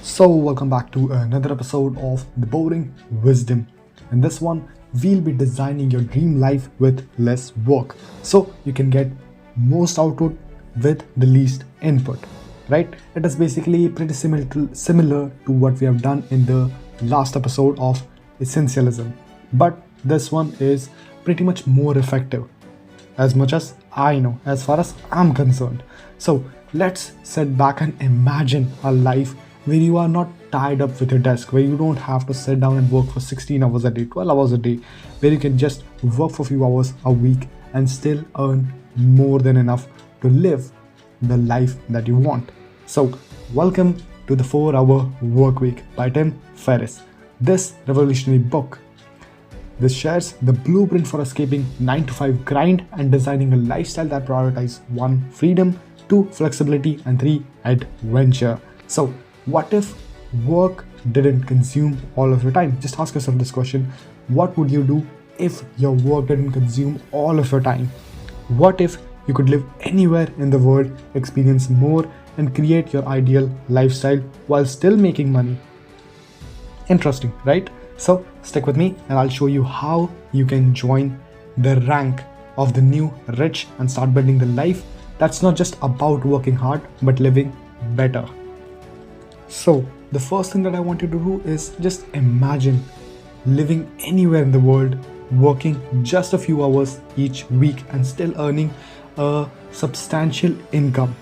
So, welcome back to another episode of The Boring Wisdom. In this one, we'll be designing your dream life with less work so you can get most output with the least input. Right? It is basically pretty similar to what we have done in the last episode of Essentialism, but this one is pretty much more effective as much as I know, as far as I'm concerned. So let's sit back and imagine a life where you are not tied up with your desk, where you don't have to sit down and work for 16 hours a day, 12 hours a day, where you can just work for a few hours a week and still earn more than enough to live the life that you want. So, welcome to the 4-Hour Workweek by Tim Ferriss. This revolutionary book, this shares the blueprint for escaping 9 to 5 grind and designing a lifestyle that prioritizes 1. Freedom, 2. Flexibility, and 3. Adventure. So, what if work didn't consume all of your time? Just ask yourself this question. What would you do if your work didn't consume all of your time? What if you could live anywhere in the world, experience more, and create your ideal lifestyle while still making money? Interesting, right? So stick with me and I'll show you how you can join the rank of the new rich and start building the life that's not just about working hard but living better. So the first thing that I want you to do is just imagine living anywhere in the world, working just a few hours each week and still earning a substantial income.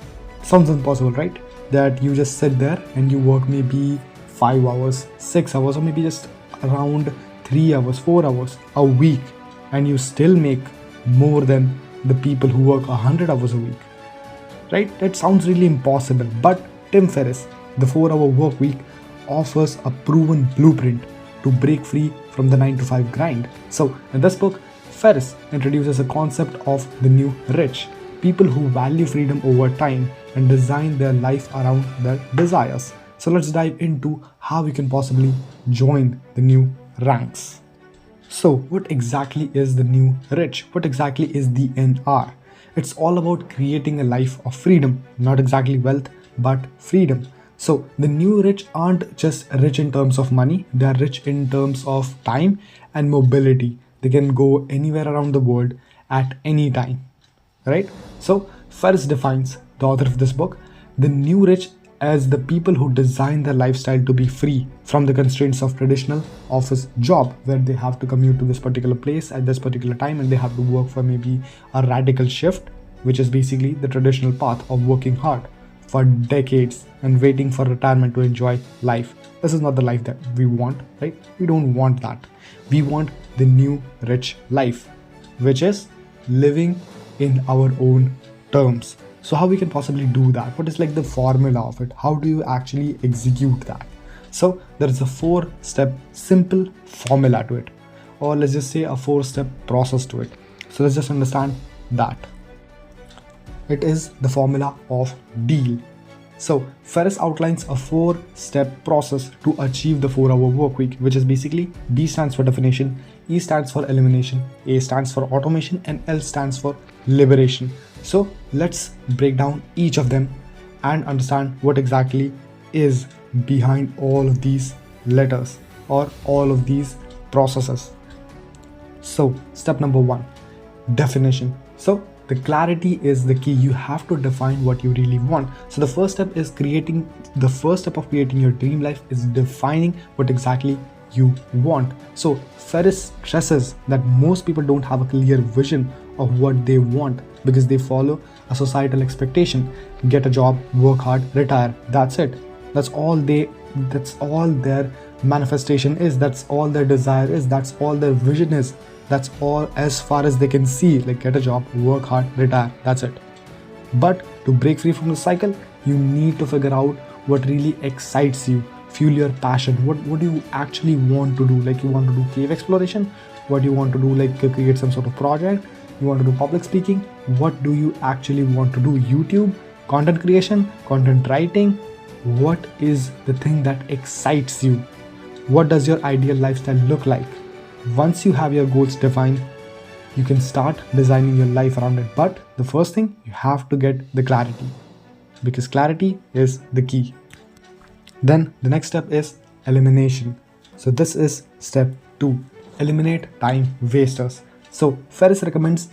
Sounds impossible, right? That you just sit there and you work maybe 5 hours, 6 hours, or maybe just around 3 hours, 4 hours a week, and you still make more than the people who work 100 hours a week, right? That sounds really impossible, but Tim Ferriss, the 4-Hour Work Week, offers a proven blueprint to break free from the 9 to 5 grind. So in this book, Ferriss introduces a concept of the new rich, people who value freedom over time and design their life around their desires. So let's dive into how you can possibly join the new ranks. So what exactly is the new rich? What exactly is the NR? It's all about creating a life of freedom, not exactly wealth, but freedom. So the new rich aren't just rich in terms of money, they are rich in terms of time and mobility. They can go anywhere around the world at any time, right? So Ferriss defines, the author of this book, the new rich as the people who design their lifestyle to be free from the constraints of traditional office job, where they have to commute to this particular place at this particular time and they have to work for maybe a radical shift, which is basically the traditional path of working hard for decades and waiting for retirement to enjoy life. This is not the life that we want, right? We don't want that. We want the new rich life, which is living in our own terms. So how we can possibly do that? What is like the formula of it? How do you actually execute that? So there is a 4-step simple formula to it, or let's just say a 4-step process to it. So let's just understand that. It is the formula of deal. So Ferriss outlines a 4-step process to achieve the 4-hour work week, which is basically D stands for definition, E stands for elimination, A stands for automation, and L stands for liberation. So let's break down each of them and understand what exactly is behind all of these letters or all of these processes. So step number 1, definition. So the clarity is the key. You have to define what you really want. So the first step of creating your dream life is defining what exactly you want. So Ferriss stresses that most people don't have a clear vision of what they want because they follow a societal expectation. Get a job, work hard, retire. That's it. That's all their manifestation is. That's all their desire is. That's all their vision is. That's all as far as they can see, like get a job, work hard, retire, that's it. But to break free from the cycle, you need to figure out what really excites you, fuel your passion. What do you actually want to do? Like you want to do cave exploration? What do you want to do? Like create some sort of project? You want to do public speaking? What do you actually want to do? YouTube, content creation, content writing? What is the thing that excites you? What does your ideal lifestyle look like? Once you have your goals defined, you can start designing your life around it. But the first thing, you have to get the clarity, because clarity is the key. Then the next step is elimination. So this is step 2. Eliminate time wasters. So Ferriss recommends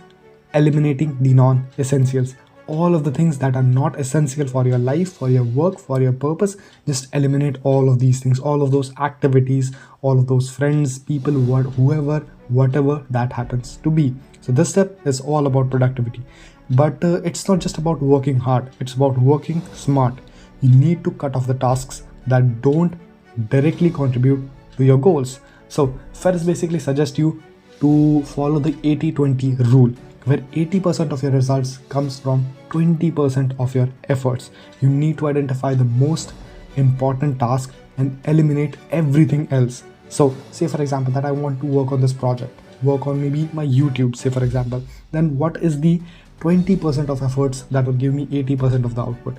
eliminating the non-essentials. All of the things that are not essential for your life, for your work, for your purpose, just eliminate all of these things, all of those activities, all of those friends, people, whoever, whatever that happens to be. So this step is all about productivity. But it's not just about working hard, it's about working smart. You need to cut off the tasks that don't directly contribute to your goals. So Ferriss basically suggests you to follow the 80-20 rule, where 80% of your results comes from 20% of your efforts. You need to identify the most important task and eliminate everything else. So say for example that I want to work on this project, work on maybe my YouTube, say for example, then what is the 20% of efforts that will give me 80% of the output?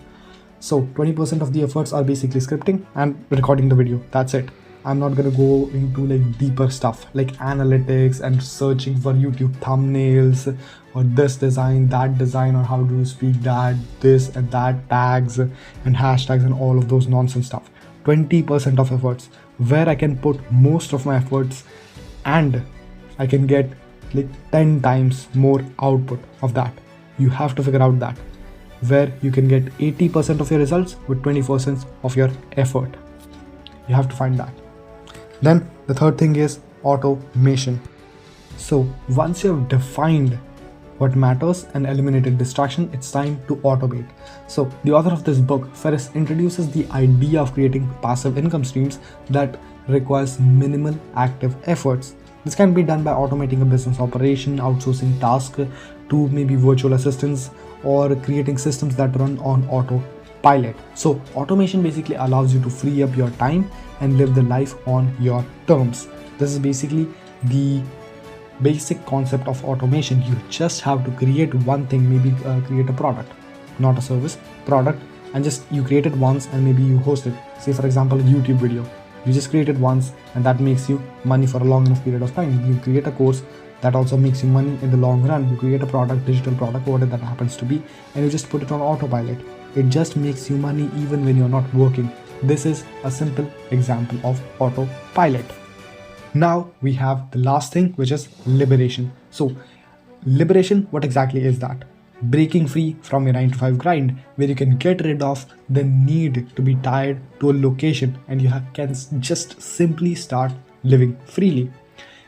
So 20% of the efforts are basically scripting and recording the video. That's it. I'm not gonna go into like deeper stuff like analytics and searching for YouTube thumbnails or this design, that design, or how do you speak that, this and that tags and hashtags and all of those nonsense stuff. 20% of efforts where I can put most of my efforts and I can get like 10 times more output of that. You have to figure out that where you can get 80% of your results with 20% of your effort. You have to find that. Then the third thing is automation. So once you have defined what matters and eliminated distraction, it's time to automate. So the author of this book, Ferriss, introduces the idea of creating passive income streams that requires minimal active efforts. This can be done by automating a business operation, outsourcing tasks to maybe virtual assistants, or creating systems that run on autopilot. So automation basically allows you to free up your time and live the life on your terms. This is basically the basic concept of automation. You just have to create one thing, maybe create a product, not a service, product, and just you create it once and maybe you host it. Say for example a YouTube video, you just create it once and that makes you money for a long enough period of time. You create a course that also makes you money in the long run. You create a product, digital product, whatever that happens to be, and you just put it on autopilot. It just makes you money even when you're not working. This is a simple example of autopilot. Now we have the last thing, which is liberation. So liberation, what exactly is that? Breaking free from your 9 to 5 grind, where you can get rid of the need to be tied to a location and you can just simply start living freely.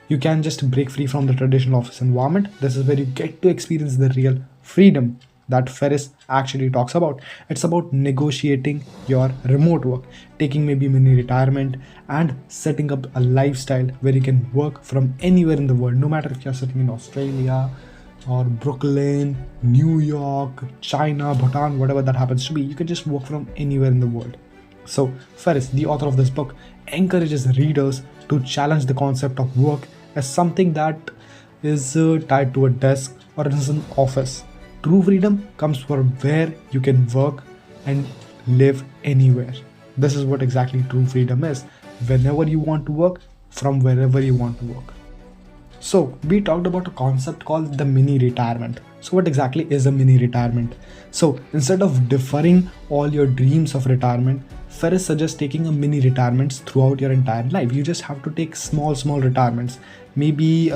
You can just break free from the traditional office environment. This is where you get to experience the real freedom that Ferriss actually talks about. It's about negotiating your remote work, taking maybe mini retirement, and setting up a lifestyle where you can work from anywhere in the world, no matter if you're sitting in Australia or Brooklyn, New York, China, Bhutan, whatever that happens to be. You can just work from anywhere in the world. So Ferriss, the author of this book, encourages readers to challenge the concept of work as something that is tied to a desk or in an office. True freedom comes from where you can work and live anywhere. This is what exactly true freedom is. Whenever you want to work, from wherever you want to work. So we talked about a concept called the mini retirement. So what exactly is a mini retirement? So instead of deferring all your dreams of retirement, Ferriss suggests taking a mini retirements throughout your entire life. You just have to take small retirements. Maybe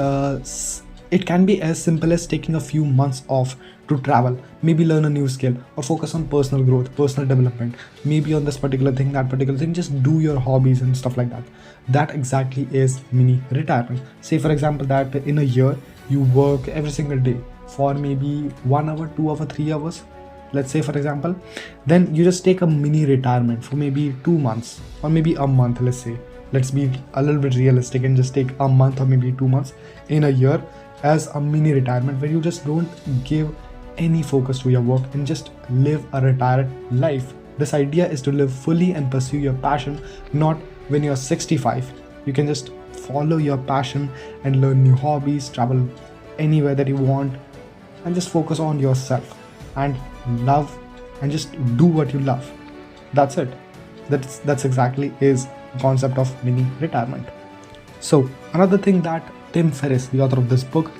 it can be as simple as taking a few months off to travel, maybe learn a new skill, or focus on personal growth, personal development, maybe on this particular thing, that particular thing, just do your hobbies and stuff like that. That exactly is mini retirement. Say for example that in a year you work every single day for maybe 1 hour, 2 hours, 3 hours, let's say for example, then you just take a mini retirement for maybe 2 months or maybe a month. Let's be a little bit realistic and just take a month or maybe 2 months in a year as a mini retirement, where you just don't give any focus to your work and just live a retired life. This idea is to live fully and pursue your passion, not when you're 65. You can just follow your passion and learn new hobbies, travel anywhere that you want, and just focus on yourself and love and just do what you love. That's it. That's exactly is the concept of mini retirement. So another thing that Tim Ferriss, the author of this book,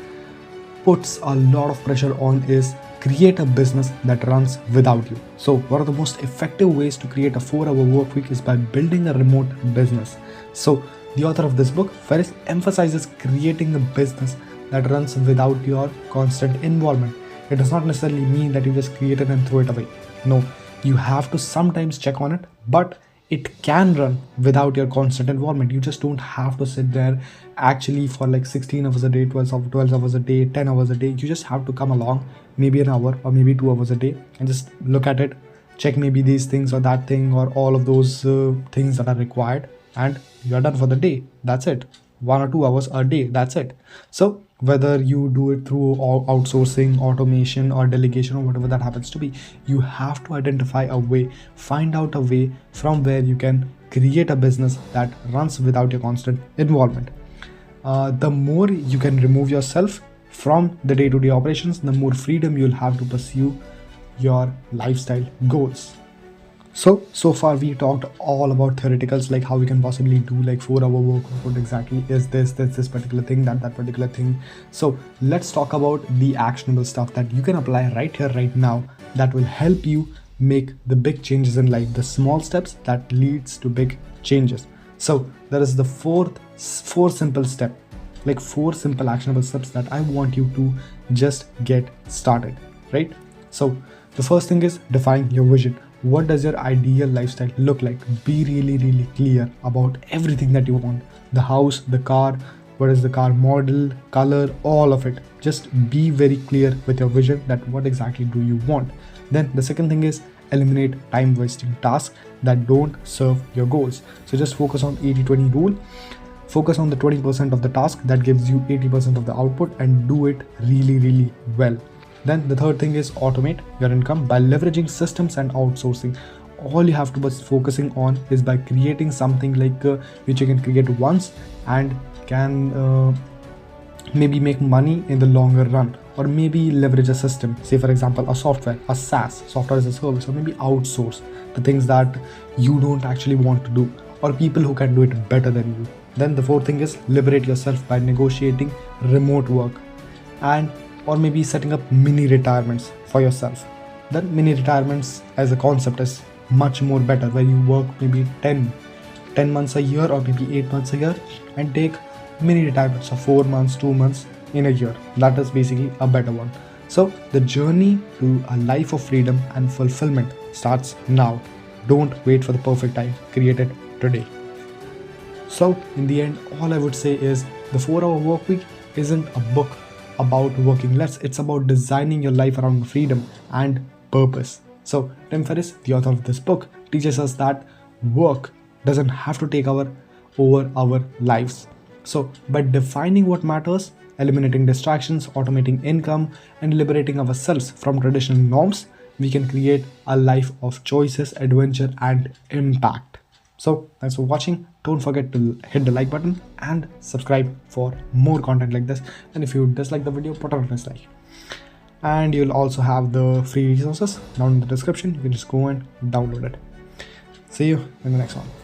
puts a lot of pressure on is create a business that runs without you. So one of the most effective ways to create a 4-hour work week is by building a remote business. So the author of this book, Ferriss, emphasizes creating a business that runs without your constant involvement. It does not necessarily mean that you just create it and throw it away. No, you have to sometimes check on it, but it can run without your constant involvement. You just don't have to sit there actually for like 16 hours a day, 12 hours a day, 10 hours a day. You just have to come along maybe an hour or maybe 2 hours a day and just look at it, check maybe these things or that thing or all of those things that are required, and you're done for the day. That's it. 1 or 2 hours a day, that's it. So whether you do it through outsourcing, automation, or delegation, or whatever that happens to be, you have to identify a way, find out a way from where you can create a business that runs without your constant involvement. The more you can remove yourself from the day-to-day operations, the more freedom you'll have to pursue your lifestyle goals. So far we talked all about theoreticals, like how we can possibly do like 4-hour work, what exactly is this particular thing, that particular thing. So let's talk about the actionable stuff that you can apply right here, right now, that will help you make the big changes in life, the small steps that leads to big changes. So there is the four simple actionable steps that I want you to just get started, right? So the first thing is define your vision. What does your ideal lifestyle look like? Be really clear about everything that you want. The house, the car, what is the car model, color, all of it. Just be very clear with your vision that what exactly do you want. Then the second thing is eliminate time wasting tasks that don't serve your goals. So just focus on 80-20 rule. Focus on the 20% of the task that gives you 80% of the output and do it really well. Then the third thing is automate your income by leveraging systems and outsourcing. All you have to be focusing on is by creating something like which you can create once and can maybe make money in the longer run, or maybe leverage a system, say for example a software, a SaaS, software as a service, or maybe outsource the things that you don't actually want to do, or people who can do it better than you. Then the fourth thing is liberate yourself by negotiating remote work and or maybe setting up mini retirements for yourself. Then mini retirements as a concept is much more better, where you work maybe 10 months a year or maybe 8 months a year and take mini retirements of 4 months, 2 months in a year. That is basically a better one. So the journey to a life of freedom and fulfillment starts now. Don't wait for the perfect time. Create it today. So in the end, all I would say is the 4-hour work week isn't a book about working less. It's about designing your life around freedom and purpose. So Tim Ferriss, the author of this book, teaches us that work doesn't have to take over our lives. So by defining what matters, eliminating distractions, automating income, and liberating ourselves from traditional norms, we can create a life of choices, adventure, and impact. So thanks for watching. Don't forget to hit the like button and subscribe for more content like this. And if you dislike the video, put on a dislike. And you'll also have the free resources down in the description. You can just go and download it. See you in the next one.